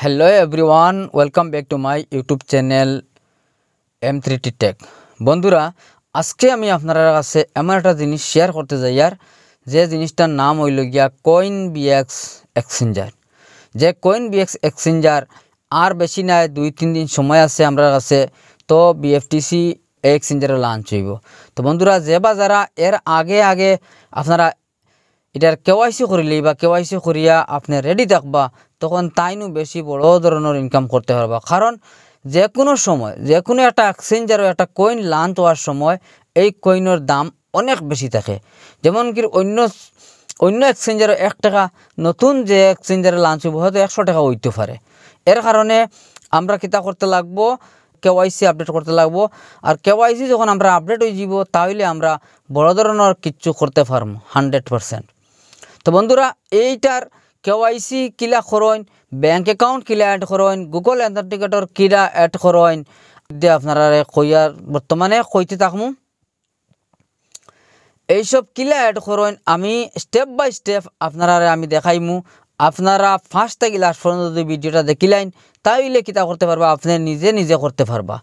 Hello everyone, welcome back to my YouTube channel M3T Tech. বন্ধুরা, আজকে আমি আপনাদের কাছে এমন একটা জিনিস শেয়ার করতে যাই যে জিনিসটার নাম হইল গিয়া CoinBX এক্সচেঞ্জার। যে CoinBX এক্সচেঞ্জার আর বেশি নাই 2-3 দিন সময় আছে আমরা কাছে, তো BFTC এক্সচেঞ্জারে লঞ্চ হইব। তো বন্ধুরা, যে বা যারা এর আগে আপনারা এটার কেওয়াইসি করিলেই বা কেওয়াইসি করিয়া আপনি রেডি থাকবা, তখন তাইনু বেশি বড় ধরনের ইনকাম করতে পারবা। কারণ যে কোনো সময় যে কোনো একটা এক্সচেঞ্জার একটা কয়েন লঞ্চ হওয়ার সময় এই কয়েনের দাম অনেক বেশি থাকে। যেমন কি অন্য এক্সচেঞ্জারে 1 টাকা, নতুন যে এক্সচেঞ্জারে লঞ্চ হইব হয়তো 100 টাকা হইতে পারে। এর কারণে আমরা কিতা করতে লাগবো, কেওয়াইসি আপডেট করতে লাগবো। আর কেওয়াইসি যখন আমরা আপডেট হয়ে যাব, তাহলে আমরা বড় ধরনের কিছু করতে পারবো 100%। তো বন্ধুরা, এইটার কেওয়াইসি কিলা করেন, ব্যাঙ্ক অ্যাকাউন্ট কিলা অ্যাড করেন, গুগল অ্যাথেন্টিকেটর কিলা অ্যাড করেন, দিয়ে আপনারা কইয়ার বর্তমানে কইতে থাকমু। এইসব কিলা অ্যাড করেন আমি স্টেপ বাই স্টেপ আপনারা আমি দেখাইমু। আপনারা ফার্স্ট থেকে লাস্ট পর্যন্ত যদি ভিডিওটা দেখিলেন, তাইলে কিতা করতে পারবা, আপনি নিজে করতে পারবা।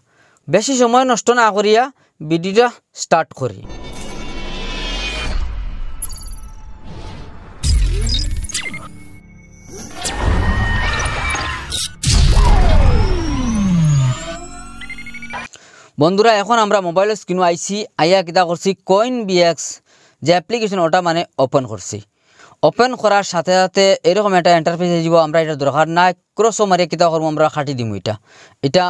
বেশি সময় নষ্ট না করিয়া ভিডিওটা স্টার্ট করি। বন্ধুরা, এখন আমরা মোবাইলের স্ক্রিনে আইসি, আইয়া কিতা করছি CoinBX যে অ্যাপ্লিকেশন ওটা মানে ওপেন করছি। ওপেন করার সাথে সাথে এরকম একটা ইন্টারফেস যাব। আমরা এটা দরকার নাই, ক্রস মারিয়ে কিতা করবো, আমরা কাটি দিব। এটা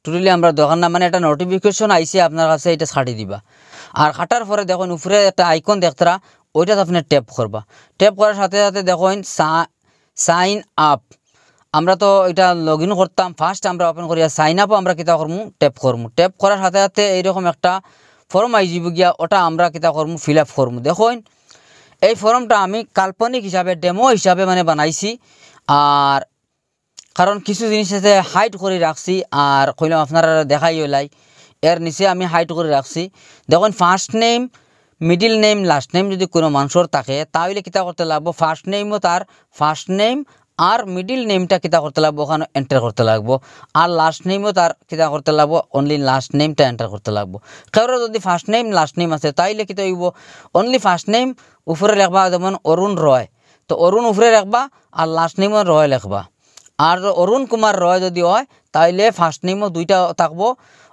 টোটালি আমরা দরকার না, মানে একটা নোটিফিকেশন আইসি আপনার কাছে, এটা কাটি দিবা। আর কাটার পরে দেখুন উপরে একটা আইকন দেখতরা, ওইটাতে আপনি ট্যাপ করবা। ট্যাপ করার সাথে সাথে দেখুন সাইন আপ। আমরা তো এটা লগ ইন করতাম, ফার্স্ট আমরা ওপেন করিয়া সাইন আপও আমরা কিতা করবো, ট্যাপ করবো। ট্যাপ করার সাথে সাথে এইরকম একটা ফর্ম আইজিব গিয়া, ওটা আমরা কিতা করবো, ফিল আপ করবো। দেখুন এই ফর্মটা আমি কাল্পনিক হিসাবে, ডেমো হিসাবে মানে বানাইছি। আর কারণ কিছু জিনিস সাথে হাইড করে রাখছি, আর কইলাম আপনারা দেখাই হলাই। এর নিচে আমি হাইড করে রাখছি। দেখুন first name, middle name, last name যদি কোনো মানুষের থাকে, তাহলে কিতা করতে লাগবো, ফার্স্ট নেমও তার ফার্স্ট নেম আর মিডিল নেমটা কিতা করতে লাগবো, ওখানে এন্টার করতে লাগবো। আর লাস্ট নেমও তার কিতা করতে লাগবো, অনলি লাস্ট নেমটা এন্টার করতে লাগবো। কারো যদি ফার্স্ট নেম লাস্ট নেম আছে, তাইলে কিতা হইব, অনলি ফার্স্ট নেম উপরে লিখবা, যেমন অরুণ রয়, তো অরুণ উপরে লিখবা, আর লাস্ট নেমও রয় লিখবা। আর অরুণ কুমার রয় যদি হয়, তাইলে ফার্স্ট নেমও দুইটা থাকবো,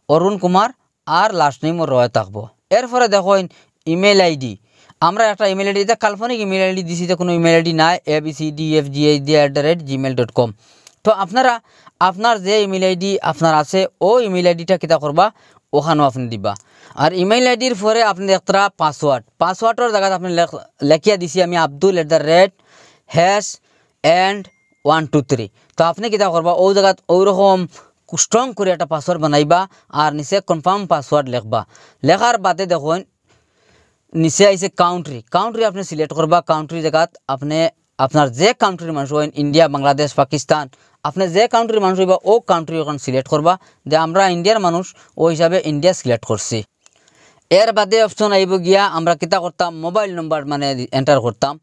অরুণ কুমার, আর লাস্ট নেমও রয় থাকবো। এরপরে দেখুন ইমেল আইডি, আমরা একটা ইমেল আইডি, কাল্পনিক ইমেল আইডি দিছি, কোনো ইমেল আইডি নাই, abcdfgh@gmail.com। তো আপনারা আপনার যে ইমেল আইডি আপনার আছে, ও ইমেল আইডিটা কিতা করবা, ওখানেও আপনি দিবা। আর ইমেল আইডির পরে আপনি একটা পাসওয়ার্ডের জায়গায় আপনি লেখিয়া দিছি আমি Abdul@#and123। তো আপনি কিতা করবা, ও জায়গাত ওইরকম স্ট্রং করে একটা পাসওয়ার্ড বানাইবা, আর নিচে কনফার্ম পাসওয়ার্ড লিখবা। লেখার বাদে দেখুন নিচে আইসে কাউন্ট্রি আপনি সিলেক্ট করবা। কাউন্ট্রি জায়গাত আপনি আপনার যে কাউন্ট্রির মানুষ হইন, ইন্ডিয়া, বাংলাদেশ, পাকিস্তান, আপনি যে কাউন্ট্রির মানুষ হইবা, ও কাউন্ট্রি ওখানে সিলেক্ট করবা। যে আমরা ইন্ডিয়ার মানুষ, ও হিসাবে ইন্ডিয়া সিলেক্ট করছি। এর বাদে অপশন আইব গিয়া আমরা কিতা করতাম, মোবাইল নম্বর মানে এন্টার করতাম।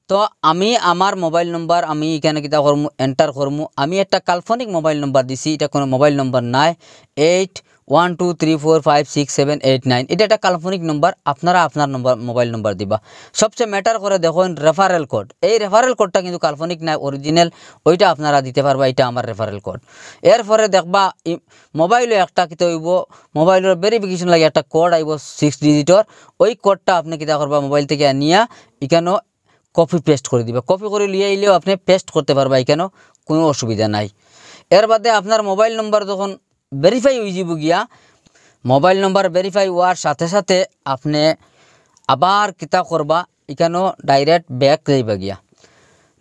তো আমি আমার মোবাইল নম্বর আমি এখানে কিতা করবো, এন্টার করবো। আমি একটা কাল্পনিক মোবাইল নম্বর দিছি, এটা কোনো মোবাইল নম্বর নাই। 8123456789, এটা একটা কাল্পনিক নম্বর। আপনারা আপনার মোবাইল নম্বর দিবা। সবচেয়ে ম্যাটার করে দেখুন রেফারেল কোড। এই রেফারেল কোডটা কিন্তু কাল্পনিক নাই, অরিজিনাল, ওইটা আপনারা দিতে পারবা। এটা আমার রেফারেল কোড। এরপরে দেখবা মোবাইলে একটা কিতা হইব, মোবাইলের ভেরিফিকেশন লাগে একটা কোড আইব 6 ডিজিটর। ওই কোডটা আপনি কিতা করবা, মোবাইল থেকে আনিয়া এখানেও কপি পেস্ট করে দিবা। কপি করে লিয়ে আইলেও আপনি পেস্ট করতে পারবা, এখানেও কোনো অসুবিধা নাই। এর বাদে আপনার মোবাইল নম্বর যখন ভেরিফাই হয়ে যাব গিয়া, মোবাইল নম্বর ভেরিফাই হওয়ার সাথে সাথে আপনি আবার কিতা করবা, এখানেও ডাইরেক্ট ব্যাক যাইবা গিয়া।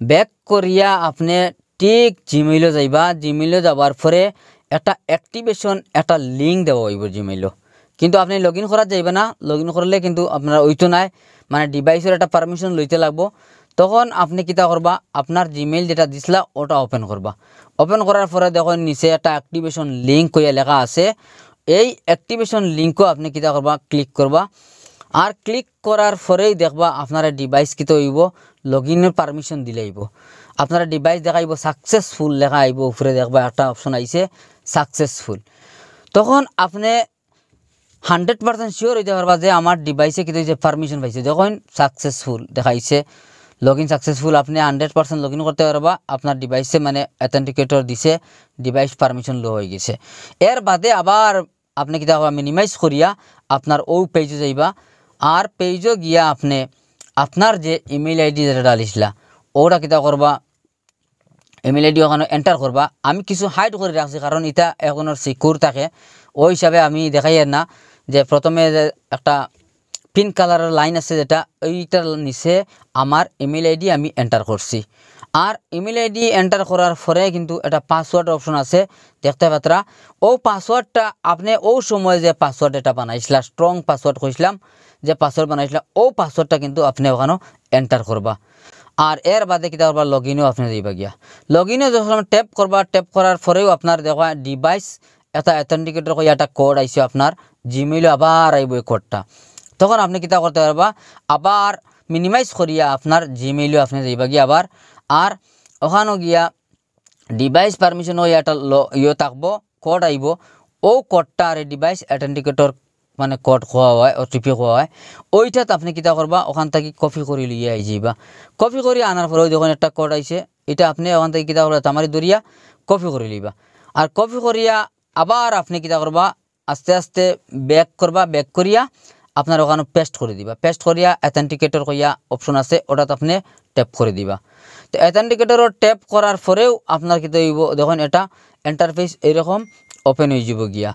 ব্যাক করিয়া আপনি ঠিক জিমেইলে যাইবা। জিমেইলে যাওয়ার পরে একটা অ্যাক্টিভেশন একটা লিঙ্ক দেওয়া হইব জিমেইলও, কিন্তু আপনি লগ ইন করা যাইবে না। লগ ইন করলে কিন্তু আপনার ওইতো নাই, মানে ডিভাইসের একটা পারমিশন লইতে লাগবো। তখন আপনি কিতা করবা, আপনার জিমেইল যেটা দিছিলা ওটা ওপেন করবা। ওপেন করার পরে দেখুন নিচে একটা অ্যাক্টিভেশন লিঙ্ক কইয়া লেখা আছে। এই অ্যাক্টিভেশন লিঙ্কও আপনি কিতা করবা, ক্লিক করবা। আর ক্লিক করার পরেই দেখবা আপনার ডিভাইস কিতা হইব, লগ ইনের পারমিশন দিলে হইব। আপনারা ডিভাইস দেখাইব সাকসেসফুল লেখা আইব, উপরে দেখবা একটা অপশন আইছে সাকসেসফুল। তখন আপনি 100% শিওর হইতে পারবা যে আমার ডিভাইসে কিন্তু যে পারমিশন পাইছে। যখন সাকসেসফুল দেখাইছে লগ ইন সাকসেসফুল, আপনি 100% লগ ইন করতে পারবা। আপনার ডিভাইসে মানে অথেন্টিকেটর দিছে, ডিভাইস পারমিশন লো হয়ে গেছে। এর বাদে আবার আপনি কিতা করবা, মিনিমাইজ করিয়া আপনার ও পেজে যাইবা। আর পেজও গিয়া আপনি আপনার যে ইমেল আইডি যেটা ডালিছিলা ওটা কিতা করবা, ইমেল আইডি ওখানে এন্টার করবা। আমি কিছু হাইড করে রাখছি কারণ এটা এখনো সিকিউর থাকে, ওই হিসাবে আমি দেখাই না। যে প্রথমে যে একটা পিঙ্ক কালারের লাইন আছে যেটা, ওইটার নিচে আমার ইমেল আইডি আমি এন্টার করছি। আর ইমেল আইডি এন্টার করার পরে কিন্তু একটা পাসওয়ার্ড অপশন আছে দেখতে পাত্রা। ও পাসওয়ার্ডটা আপনি ও সময় যে পাসওয়ার্ড এটা বানাইছিলা, স্ট্রং পাসওয়ার্ড কইছিলাম যে পাসওয়ার্ড বানাইছিলাম, ও পাসওয়ার্ডটা কিন্তু আপনি ওখানে এন্টার করবা। আর এর বাদে কিতা করবা, লগ ইনও আপনি দিবা গিয়া। লগ ইনে যখন ট্যাপ করবা, ট্যাপ করার পরেও আপনার দেখা ডিভাইস এটা অথেন্টিকেটর কইয়া একটা কোড আইছে আপনার জিমেইলে, আবার আইব এই কোডটা। তখন আপনি কিতা করতে পারবা, আবার মিনিমাইজ করিয়া আপনার জিমেইলও আপনি যাইবা গিয়া আবার। আর ওখানেও গিয়া ডিভাইস পারমিশন হইয়া একটা ইয়ে থাকবো, কোড আইব। ও কোডটা আর ডিভাইস অথেন্টিকেটর মানে কোড খোয়া হয়, ওটিপি খোয়া হয়, ওইটাত আপনি কিতা করবা, ওখান থেকে কপি করে লিয়ে আই যাইবা। কপি করে আনার পরে ওই যখন একটা কোড আইছে, এটা আপনি ওখান থেকে কিতা করবা, তামারি দরিয়া কপি করে লিবা। আর কপি করিয়া আবার আপনি কিতা করবা, আস্তে আস্তে ব্যাক করবা, ব্যাক করিয়া আপনার ওখানে পেস্ট করে দিবা। পেস্ট করিয়া অথেন্টিকেটর কইয়া অপশন আছে, ওটাত আপনি ট্যাপ করে দিবা। তো অথেন্টিকেটরও ট্যাপ করার পরেও আপনার কিতা হইব, দেখুন এটা ইন্টারফেস এরকম ওপেন হয়ে যাব গিয়া।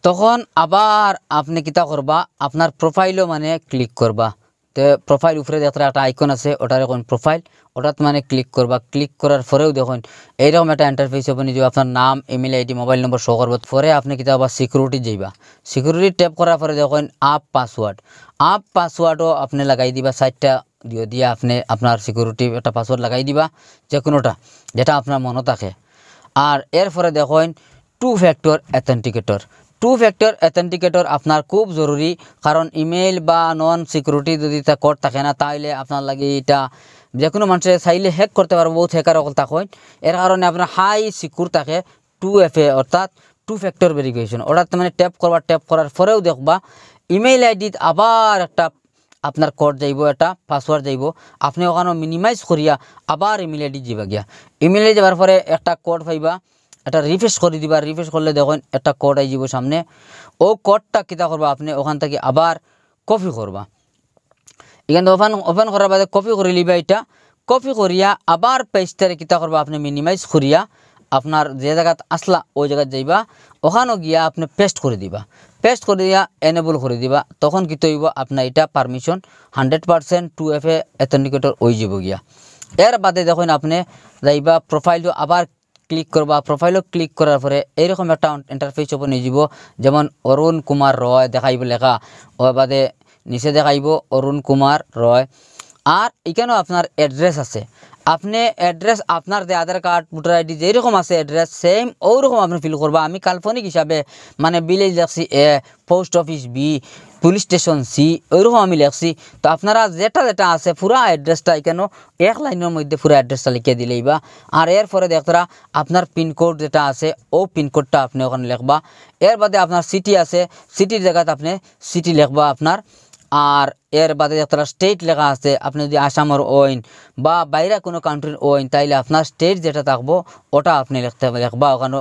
তখন আবার আপনি কিতা করবা, আপনার প্রোফাইলও মানে ক্লিক করবা। তো প্রোফাইল উপরে দেখতে একটা আইকন আছে, ওটার এখন প্রোফাইল, ওটাত মানে ক্লিক করবা। ক্লিক করার পরেও দেখুন এইরকম একটা ইন্টারফেস ওপেন হয়ে যাবে। আপনার নাম, ইমেল আইডি, মোবাইল নম্বর শো করবো। পরে আপনি কিতা আবার সিকিউরিটি যাইবা। সিকিউরিটি ট্যাপ করার পরে দেখুন আপ পাসওয়ার্ডও আপনি লাগাই দিবা। 4টা দিয়ে আপনি আপনার সিকিউরিটি একটা পাসওয়ার্ড লাগাই দিবা, যে কোনোটা যেটা আপনার মনে থাকে। আর এরপরে দেখুন 2 ফ্যাক্টর অথেন্টিকেটর আপনার খুব জরুরি, কারণ ইমেল বা নন সিকিউরিটি যদি তা কোড থাকে না, তাহলে আপনার লাগে এটা যে কোনো মানুষের চাইলে হ্যাক করতে পারবো, বহুত হ্যাকার অকল থাকেন। এর কারণে আপনার হাই সিকিউর থাকে 2FA অর্থাৎ 2 ফ্যাক্টর ভেরিফিকেশন। ওটা মানে ট্যাপ করবা, ট্যাপ করার পরেও দেখবা ইমেল আইডিত আবার একটা আপনার কোড যাইব, একটা পাসওয়ার্ড যাইব। আপনি ওখানে মিনিমাইজ করিয়া আবার ইমেল আইডি যাবা গিয়া। ইমেল আইডি যাবার পরে একটা কোড পাইবা, এটা রিফ্রেশ করে দিবা। রিফ্রেশ করলে দেখুন একটা কোড আই যাব সামনে। ও কোডটা কিতা করবা, আপনি ওখান থেকে আবার কপি করবা। এখানে ওপেন করার বাদে কপি করে লিবা। এটা কপি করিয়া আবার পেজটারে কিতা করবা, আপনি মিনিমাইজ করিয়া আপনার যে জায়গাত আসলা ওই জায়গায় যাইবা। ওখানেও গিয়া আপনি পেস্ট করে দিবা। পেস্ট করে দিয়া এনেবল করে দিবা। তখন কি হইব, আপনার এটা পারমিশন 100% 2FA অথেন্টিকেটর হয়ে যাব গিয়া। এর বাদে দেখুন আপনি যাইবা প্রোফাইলও আবার ক্লিক করবা। প্রোফাইলও ক্লিক করার পরে এইরকম একটা ইন্টারফেস ওপেন হয়ে যাব। যেমন অরুণ কুমার রয় দেখাইব লেখা, ওর বাদে নিচে দেখাইব অরুণ কুমার রয়। আর এখানেও আপনার অ্যাড্রেস আছে। আপনি অ্যাড্রেস আপনার যে আধার কার্ড, ভোটার আইডি যেরকম আছে অ্যাড্রেস সেম ওরকম আপনি ফিল করবা। আমি কাল্পনিক হিসাবে মানে ভিলেজ লেখছি A, post office B, police station C, ওইরকম আমি লেখছি। তো আপনারা যেটা যেটা আছে পুরা অ্যাড্রেসটা এখানে এক লাইনের মধ্যে পুরো অ্যাড্রেসটা লিখে দিলেই বা। আর এরপরে দেখতরা আপনার পিনকোড যেটা আছে ও পিনকোডটা আপনি ওখানে লিখবা। এর বাদে আপনার সিটি আছে, সিটির জায়গাতে আপনি সিটি লিখবা আপনার। আর এর বাদে একটা স্টেট লেখা আছে, আপনি যদি আসামের ওইন বা বাইরে কোনো কান্ট্রির ওইন, তাইলে আপনার স্টেট যেটা থাকবো ওটা আপনি লিখবা ওখানে।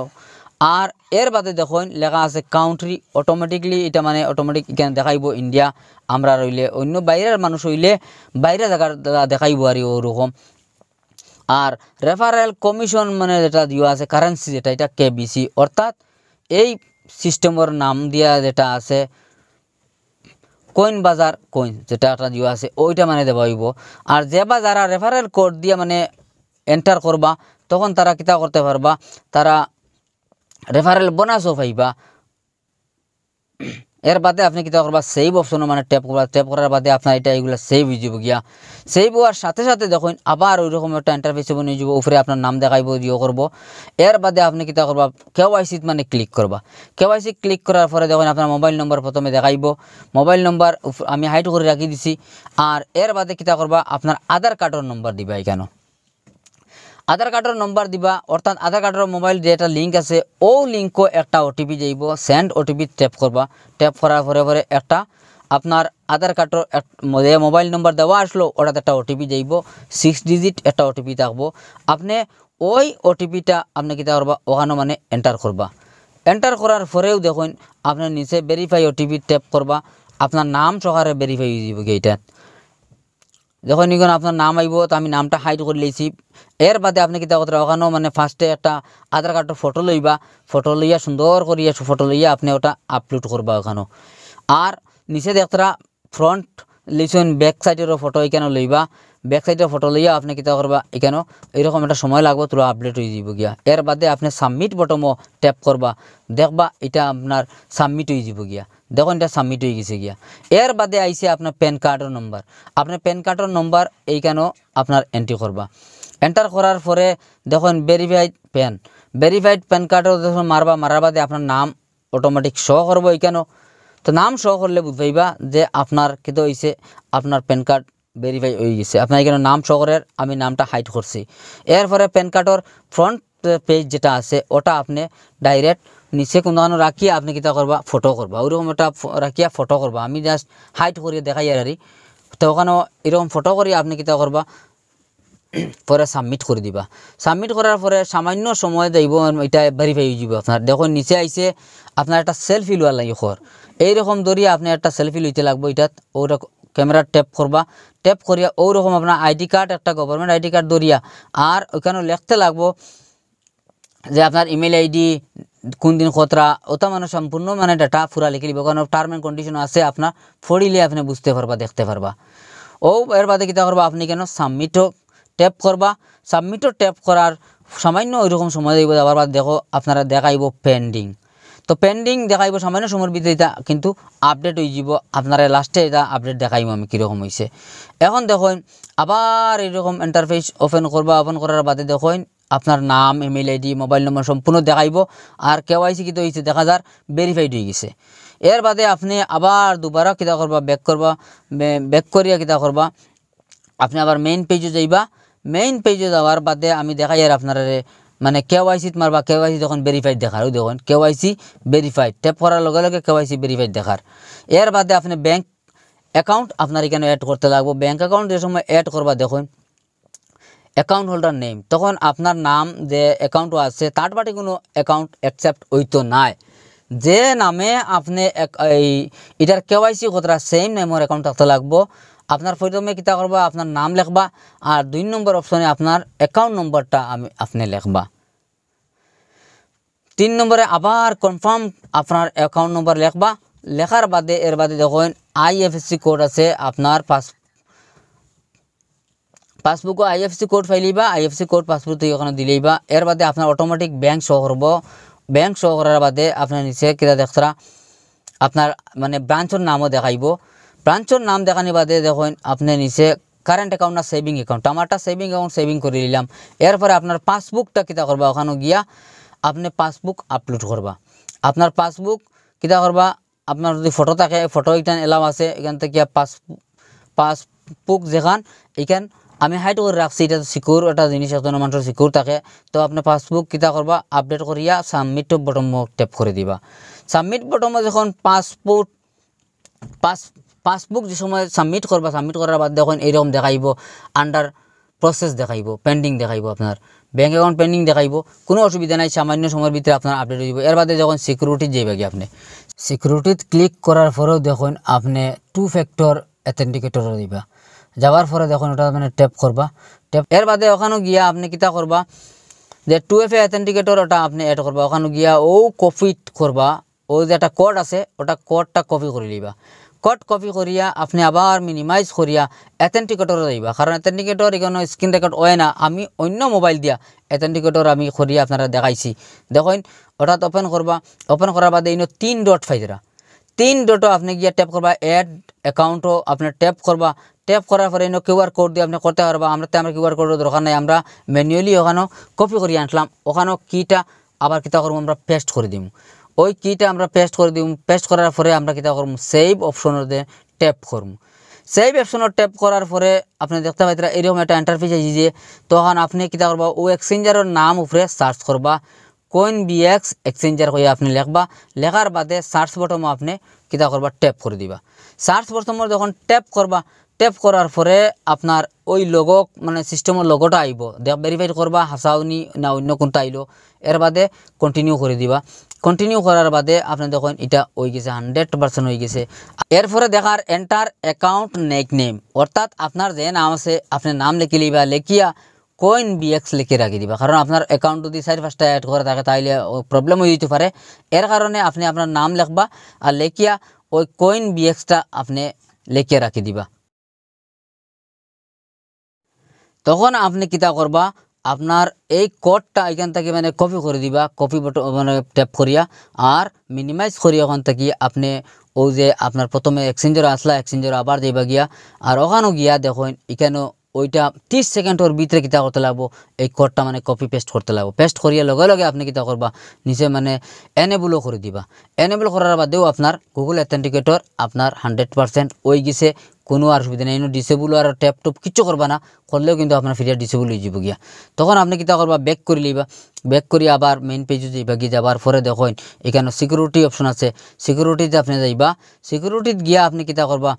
আর এর বাদে দেখুন লেখা আছে কাউন্ট্রি, অটোমেটিকলি এটা মানে অটোমেটিক এখানে দেখাইব ইন্ডিয়া। আমরা রইলে অন্য বাইরের মানুষ হইলে বাইরে জায়গার দেখাইব আর ওরকম। আর রেফারেল কমিশন মানে যেটা দেওয়া আছে কারেন্সি যেটা, এটা KBC অর্থাৎ এই সিস্টেমের নাম দিয়া যেটা আছে কইন বাজার কইন যেটা একটা দিও আছে ওইটা মানে দেওয়া হইব। আর যেবা যারা রেফারেল কোড দিয়ে মানে এন্টার করবা, তখন তারা কিতা করতে পারবা, তারা রেফারেল বোনাসও পাইবা। এর বাদে আপনি কিতা করবা, সেভ অপশনও মানে ট্যাপ করবা। ট্যাপ করার বাদে আপনার এটা এইগুলো সেভ হয়ে যাব গিয়া। সেভ হওয়ার সাথে সাথে দেখুন আবার ওই রকম একটা ইন্টারফেস নিয়ে যাব, উপরে আপনার নাম দেখাইব, ইয়ে করবো। এর বাদে আপনি কিতা করবা, KYC মানে ক্লিক করবা। KYC ক্লিক করার পরে দেখুন আপনার মোবাইল নম্বর প্রথমে দেখাইব। মোবাইল নম্বর আমি হাইড করে রাখি দিছি। আর এর বাদে কিতা করবা, আপনার আধার কার্ডের নম্বর দিবা। এখানে আধার কার্ডের নম্বর দিবা, অর্থাৎ আধার কার্ডের মোবাইল যেটা লিঙ্ক আছে ও লিঙ্কও একটা ওটিপি যাইব, সেন্ড ওটিপি ট্যাপ করবা। ট্যাপ করার পরে পরে একটা আপনার আধার কার্ডের যে মোবাইল নম্বর দেওয়া আসলো ওটাতে একটা ওটিপি যাইব, 6 ডিজিট একটা ওটিপি থাকবো। আপনি ওই ওটিপিটা আপনি কী করবা ওখানে মানে এন্টার করবা। এন্টার করার পরেও দেখুন আপনার নিচে ভেরিফাই ওটিপি ট্যাপ করবা, আপনার নাম সহকারে ভেরিফাই হয়ে যাব এইটা। যখন এখন আপনার নাম আইব, তো আমি নামটা হাইড করে লইছি। এর বাদে আপনি কিতা কথা ওখানেও মানে ফার্স্টে একটা আধার কার্ডের ফটো লইবা, ফটো লইয়া সুন্দর করিয়া ফটো লইয়া আপনি ওটা আপলোড করবা ওখানেও। আর নিচে দেখতরা ফ্রন্ট লিসন ব্যাক সাইডেরও ফটো এখানে লইবা, ব্যাক সাইডের ফটো লইয়া আপনি কিতা করবা এখানেও এরকম একটা সময় লাগবে তোরা আপডেট হয়ে যাব গিয়া। এর বাদে আপনি সাবমিট বটমও ট্যাপ করবা, দেখবা এটা আপনার সাবমিট হয়ে যাব গিয়া। দেখুন এটা সাবমিট হয়ে গেছে গিয়া। এর বাদে আইসে আপনার প্যান কার্ডের নম্বর, আপনার প্যান কার্ডের নম্বর এইখানেও আপনার এন্ট্রি করবা। এন্টার করার পরে দেখুন ভেরিফাইড প্যান কার্ডও যখন মারবা, মারার বাদে আপনার নাম অটোমেটিক শো করবো এইখানেও। তো নাম শো করলে বুঝবাইবা যে আপনার কিন্তু হয়েছে আপনার প্যান কার্ড ভেরিফাই হয়ে গেছে। আপনার এখানে নাম শো করে, আমি নামটা হাইড করছি। এরপরে প্যান কার্ডের ফ্রন্ট পেজ যেটা আছে ওটা আপনি ডাইরেক্ট নিচে কোনো রাখিয়া আপনি কিতা করবা ফটো করবা, ওইরকম একটা রাখিয়া ফটো করবা। আমি জাস্ট হাইড করিয়ে দেখাই আর তো ওখানেও এরকম ফটো করিয়া আপনি কিতা করবা পরে সাবমিট করে দিবা। সাবমিট করার পরে সামান্য সময় যাইব, এটা ভেরিফাই হয়ে যাব। আপনার দেখুন নিচে আইসে আপনার একটা সেলফি লোয়ার লাগে খর, এইরকম ধরিয়া আপনি একটা সেলফি লইতে লাগবো। এটাত ওরকম ক্যামেরা ট্যাপ করবা, ট্যাপ করিয়া ওরকম আপনার আইডি কার্ড একটা গভর্নমেন্ট আইডি কার্ড ধরিয়া আর ওইখানে লিখতে লাগবো যে আপনার ইমেল আইডি কোন দিন কতরা ওটা মানে সম্পূর্ণ মানে ডাটা পুরা লিখে লিব, কারণ টার্ম অ্যান্ড কন্ডিশন আছে আপনার পড়িলে আপনি বুঝতে পারবা দেখতে পারবা। ও এর বাদে কীটা করবা আপনি কেন সাবমিটও ট্যাপ করবা। সাবমিটও ট্যাপ করার সামান্য ওইরকম সময় দিব, যাবার বাদ দেখো আপনারা দেখাইব পেন্ডিং। তো পেন্ডিং দেখাইব সামান্য সময়ের ভিতরে, এটা কিন্তু আপডেট হয়ে যাব। আপনারা লাস্টে এটা আপডেট দেখাইব আমি কীরকম হয়েছে। এখন দেখুন আবার এইরকম ইন্টারফেস ওপেন করবা, ওপেন করার বাদে দেখুন আপনার নাম ইমেল আইডি মোবাইল নম্বর সম্পূর্ণ দেখাইব। আর কেওয়াইসি কী হয়েছে দেখা যার ভেরিফাইড হয়ে গেছে। এর বাদে আপনি আবার দুবারা কিতা করবা ব্যাক করবা, ব্যাক করিয়া কিতা করবা আপনি আবার মেইন পেজে যাইবা। মেইন পেজে যাওয়ার বাদে আমি দেখাই আর আপনারা মানে কেওয়াইসিত মারবা, কেওয়াইসি যখন ভেরিফাইড দেখার ওই দেখুন কেওয়াইসি ভেরিফাইড ট্যাপ করার লগে লগে কেওয়াইসি ভেরিফাইড দেখার। এর বাদে আপনি ব্যাঙ্ক অ্যাকাউন্ট আপনার এখানে অ্যাড করতে লাগবো। ব্যাঙ্ক অ্যাকাউন্ট যে সময় অ্যাড করবা দেখুন অ্যাকাউন্ট হোল্ডার নেম, তখন আপনার নাম যে অ্যাকাউন্টও আছে থার্ড পার্টি কোনো অ্যাকাউন্ট অ্যাকসেপ্ট হইতো নাই। যে নামে আপনি এটার কেওয়াইসি কতটা সেম নেমের অ্যাকাউন্ট থাকতে লাগবো। আপনার প্রথমে কিতা করবা আপনার নাম লেখবা, আর 2 নম্বর অপশনে আপনার অ্যাকাউন্ট নম্বরটা আপনি লেখবা। 3 নম্বরে আবার কনফার্ম আপনার অ্যাকাউন্ট নম্বর লেখবা। লেখার বাদে এর বাদে দেখুন আইএফএসসি কোড আছে আপনার পাসবুকও আইএফএসসি কোড ফাইলিবা, আইএফএসসি কোড পাসবুক থেকে ওখানে দিলেইবা। এর বাদে আপনার অটোমেটিক ব্যাঙ্ক শো করব। ব্যাঙ্ক শো করার বাদে আপনার নিচে কিতা দেখতরা আপনার মানে ব্রাঞ্চের নামও দেখাইব। ব্রাঞ্চের নাম দেখানি বাদে দেখুন আপনি নিচে কারেন্ট অ্যাকাউন্ট না সেভিং অ্যাকাউন্ট, আমারটা সেভিং অ্যাকাউন্ট সেভিং করে নিলাম। এরপরে আপনার পাসবুকটা কিতা করবা ওখানে গিয়া আপনি পাসবুক আপলোড করবা। আপনার পাসবুক কিতা করবা আপনার যদি ফটো থাকে ফটো এখানে এলাও আছে, এখান থেকে পাসবুক যেখান এখান আমি হাইড করে রাখছি, এটা সিকিউর একটা জিনিস একজন মানুষের সিকিউর থাকে। তো আপনি পাসবুক কিতা করবা আপডেট করিয়া সাবমিট বটম ট্যাপ করে দিবা। সাবমিট বটমে যখন পাসবুক যে সময় সাবমিট করবা, সাবমিট করার বাদ দেখুন এইরকম দেখাইব আন্ডার প্রসেস দেখাইব, পেন্ডিং দেখাইব, আপনার ব্যাঙ্ক অ্যাকাউন্ট পেন্ডিং দেখাইব। কোনো অসুবিধা নাই, সামান্য সময়ের ভিতরে আপনার আপডেট হয়ে যাব। এর বাদে যখন সিকিউরিটি যাইবে গিয়ে আপনি সিকিউরিটিত ক্লিক করার পরেও দেখুন আপনি 2 ফ্যাক্টর অথেন্টিকেটরও দিবা। যাওয়ার পরে দেখুন ওটা মানে ট্যাপ করবা। এর বাদে ওখানে গিয়া আপনি কিতা করবা যে 2FA অথেন্টিকেটর ওটা আপনি অ্যাড করবা। ওখানে গিয়া কপি করবা, যে একটা কোড আছে ওটা কোডটা কপি করে লিবা। কোড কপি করিয়া আপনি আবার মিনিমাইজ করিয়া অথেন্টিকেটরে যাইবা, কারণ অথেন্টিকেটর এখানে স্ক্রিন রেকর্ড হয় না। আমি অন্য মোবাইল দিয়া অথেন্টিকেটর আমি করিয়া আপনারা দেখাইছি। দেখুন ওটা ওপেন করবা। ওপেন করার বাদে ইনো 3 ডট ফাইজরা 3 ডটও আপনি গিয়া ট্যাপ করবা। অ্যাড অ্যাকাউন্টও আপনি ট্যাপ করবা। ট্যাপ করার পরে ইনো QR কোড দিয়ে আপনি করতে পারবা। আমরা QR কোডের দরকার নাই, আমরা ম্যানুয়ালি ওখানেও কপি করিয়ে আনলাম। ওখানেও কিটা আবার কিতা করবো আমরা পেস্ট করে দিব। ওই কিটা আমরা পেস্ট করে দিব। পেস্ট করার পরে আমরা কিতা করবো সেভ অপশনের ট্যাপ করবো। সেভ অপশন ট্যাপ করার পরে আপনি দেখতে পাইতরা এরকম একটা ইন্টারফেস আইছে যে তখন আপনি কিতা করবা ও এক্সচেঞ্জারের নাম উপরে সার্চ করবা কয়েন বিএক্স এক্সচেঞ্জার হয়ে আপনি লেখবা লেখার বাদে সার্চ বটমে আপনি কিতা করবা ট্যাপ করে দিবা সার্চ বটমে যখন ট্যাপ করবা ট্যাপ করার পরে আপনার ওই লোগো মানে সিস্টেমের লোগোটা আইব ভেরিফাই করবা হাসাউনি না অন্য কোনটা আইলো এর বাদে কন্টিনিউ করে দিবা কন্টিনিউ করার বাদে আপনি দেখুন এটা হয়ে গেছে 100% হয়ে গেছে এরপরে দেখার এন্টার অ্যাকাউন্ট নেম অর্থাৎ আপনার যে নাম আছে আপনি নাম লিখে লিবা লিখিয়া কয়েন বিএক্স লিখে রাখি দিবা কারণ আপনার অ্যাকাউন্ট যদি 4-5টা অ্যাড করে থাকে তাহলে প্রবলেম হয়ে যেতে পারে এর কারণে আপনি আপনার নাম লিখবা আর লিখিয়া ওই কয়েন বিএক্সটা আপনি লিখে রাখি দিবা তখন আপনি কিতা করবা আপনার এই কোডটা এখান থেকে মানে কপি করে দিবা কপি বটন মানে ট্যাপ করিয়া আর মিনিমাইজ করিয়া ওখান থেকে আপনি ও যে আপনার প্রথমে এক্সচেঞ্জার আসলা এক্সচেঞ্জার আবার যাইবা গিয়া আর ওখানেও গিয়া দেখুন এখানেও ওইটা 30 সেকেন্ডের ভিতরে কিতা করতে লাগবো এই কোডটা মানে কপি পেস্ট করতে লাগবো পেস্ট করিয়া লগে লগে আপনি কিতা করবা নিচে মানে এনেবলও করে দিবা এনেবল করার বাদেও আপনার গুগল অথেন্টিকেটর আপনার 100% হয়ে গেছে কোনো আর সুবিধা নেই ডিসেবল আর ট্যাপ টপ কিছু করবা না করলেও কিন্তু আপনার ফিরিয়া ডিসেবল হয়ে যাব গিয়া তখন আপনি কিতা করবা ব্যাক করে লিবা ব্যাক করি আবার মেইন পেজে যাইবা গিয়ে যাবার পরে দেখুন এখানে সিকিউরিটি অপশন আছে সিকিউরিটিতে আপনি যাইবা সিকিউরিটিতে গিয়া আপনি কিতা করবা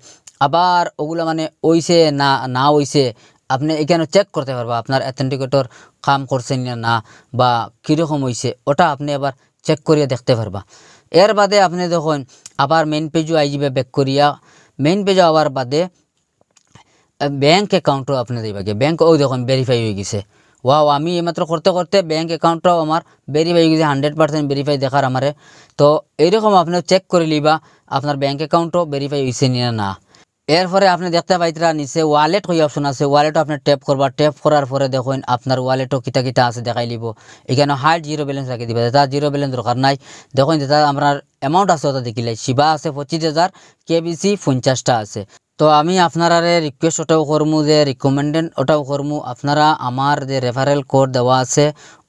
আবার ওগুলা মানে ওইছে না না ওইছে আপনি এখানে চেক করতে পারবা আপনার অথেন্টিকেটর কাম করছেন না বা কীরকম হয়েছে ওটা আপনি আবার চেক করিয়া দেখতে পারবা এর বাদে আপনি দেখুন আবার মেইন পেজও আই যাবে ব্যাক করিয়া মেইন পেজে আবার বাদে ব্যাঙ্ক অ্যাকাউন্টও আপনি যাইবা গিয়ে ব্যাঙ্ক ও দেখুন ভেরিফাই হয়ে গেছে ওয়াও আমি এইমাত্র করতে করতে ব্যাঙ্ক অ্যাকাউন্টটাও আমার ভেরিফাই হয়ে গেছে 100% ভেরিফাই দেখার আমারে তো এইরকম আপনি চেক করে লিবা আপনার ব্যাঙ্ক অ্যাকাউন্টও ভেরিফাই হয়েছে না এরপরে আপনি দেখতে পাইতরা নিচে ওয়ালেট হয়ে অপশন আছে ওয়ালেটও আপনি ট্যাপ করবা ট্যাপ করার পরে দেখুন আপনার ওয়ালেটও কিতা কিতা আছে দেখাই লিব এখানে হাইড জিরো ব্যালেন্স রাখি দিবা যেটা জিরো ব্যালেন্স দরকার নাই দেখুন যেটা আপনার অ্যামাউন্ট আছে ওটা দেখিলে শিবা আছে 25,000 কেবিসি 50টা আছে তো আমি আপনারা রিকোয়েস্ট ওটাও করমু যে রিকমেন্ডেড ওটাও করমু আপনারা আমার যে রেফারেল কোড দেওয়া আছে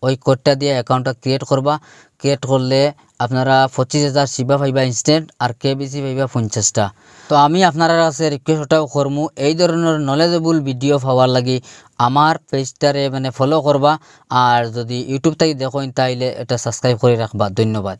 ওই কোডটা দিয়ে অ্যাকাউন্টটা ক্রিয়েট করবা ক্রিয়েট করলে আপনারা 25,000 শিবা পাইবা ইনস্ট্যান্ট আর কেবিসি পাইবা 50টা তো আমি আপনারা কাছে রিকোয়েস্ট ওটাও করমু এই ধরনের নলেজেবল ভিডিও পাওয়ার লাগি আমার পেজটারে মানে ফলো করবা আর যদি ইউটিউব থেকে দেখেন তাইলে এটা সাবস্ক্রাইব করে রাখবা ধন্যবাদ।